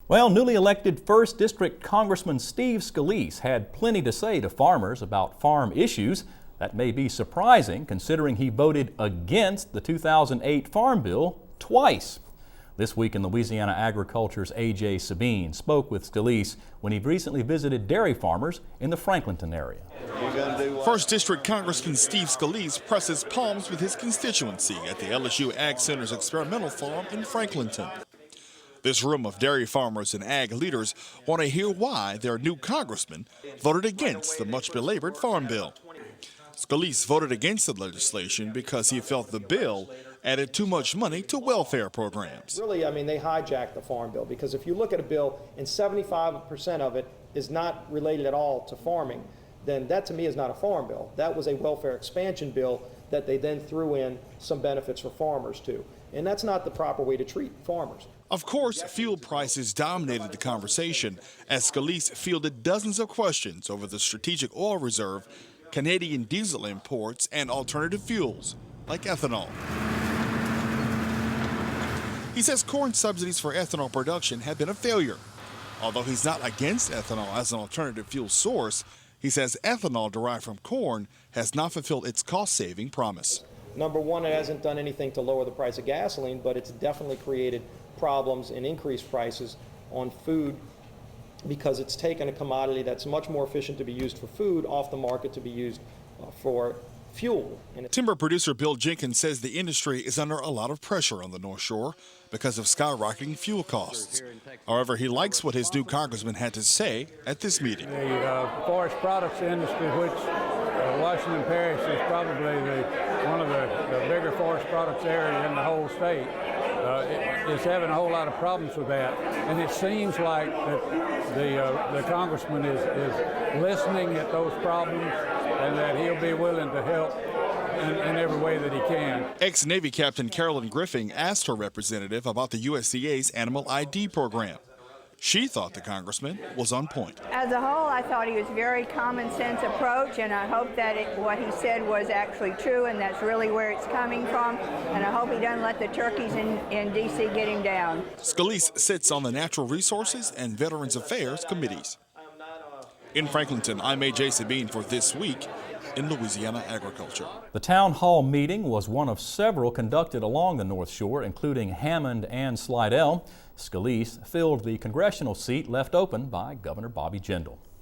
Well, newly elected 1st District Congressman Steve Scalise had plenty to say to farmers about farm issues. That may be surprising considering he voted against the 2008 Farm Bill twice. This week in Louisiana Agriculture's A.J. Sabine spoke with Scalise when he recently visited dairy farmers in the Franklinton area. 1st District Congressman Steve Scalise presses palms with his constituency at the LSU Ag Center's experimental farm in Franklinton. This room of dairy farmers and ag leaders want to hear why their new congressman voted against the much-belabored Farm Bill. Scalise voted against the legislation because he felt the bill added too much money to welfare programs. Really, they hijacked the Farm Bill, because if you look at a bill and 75% of it is not related at all to farming, then that to me is not a farm bill. That was a welfare expansion bill that they then threw in some benefits for farmers too. And that's not the proper way to treat farmers. Of course, fuel prices dominated the conversation as Scalise fielded dozens of questions over the strategic oil reserve, Canadian diesel imports, and alternative fuels like ethanol. He says corn subsidies for ethanol production have been a failure. Although he's not against ethanol as an alternative fuel source, he says ethanol derived from corn has not fulfilled its cost-saving promise. Number one, it hasn't done anything to lower the price of gasoline, but it's definitely created problems and increased prices on food because it's taken a commodity that's much more efficient to be used for food off the market to be used for fuel. Timber producer Bill Jenkins says the industry is under a lot of pressure on the North Shore because of skyrocketing fuel costs. However, he likes what his new congressman had to say at this meeting. The forest products industry, which Washington Parish is probably one of the bigger forest products area in the whole state, is having a whole lot of problems with that. And it seems like that the congressman is listening at those problems and that he'll be willing to help in every way that he can. Ex-Navy Captain Carolyn Griffin asked her representative about the USDA's animal ID program. She thought the congressman was on point. As a whole, I thought he was very common sense approach, and I hope that what he said was actually true, and that's really where it's coming from. And I hope he doesn't let the turkeys in D.C. get him down. Scalise sits on the Natural Resources and Veterans Affairs committees. In Franklinton, I'm A.J. Sabine for This Week in Louisiana Agriculture. The town hall meeting was one of several conducted along the North Shore, including Hammond and Slidell. Scalise filled the congressional seat left open by Governor Bobby Jindal.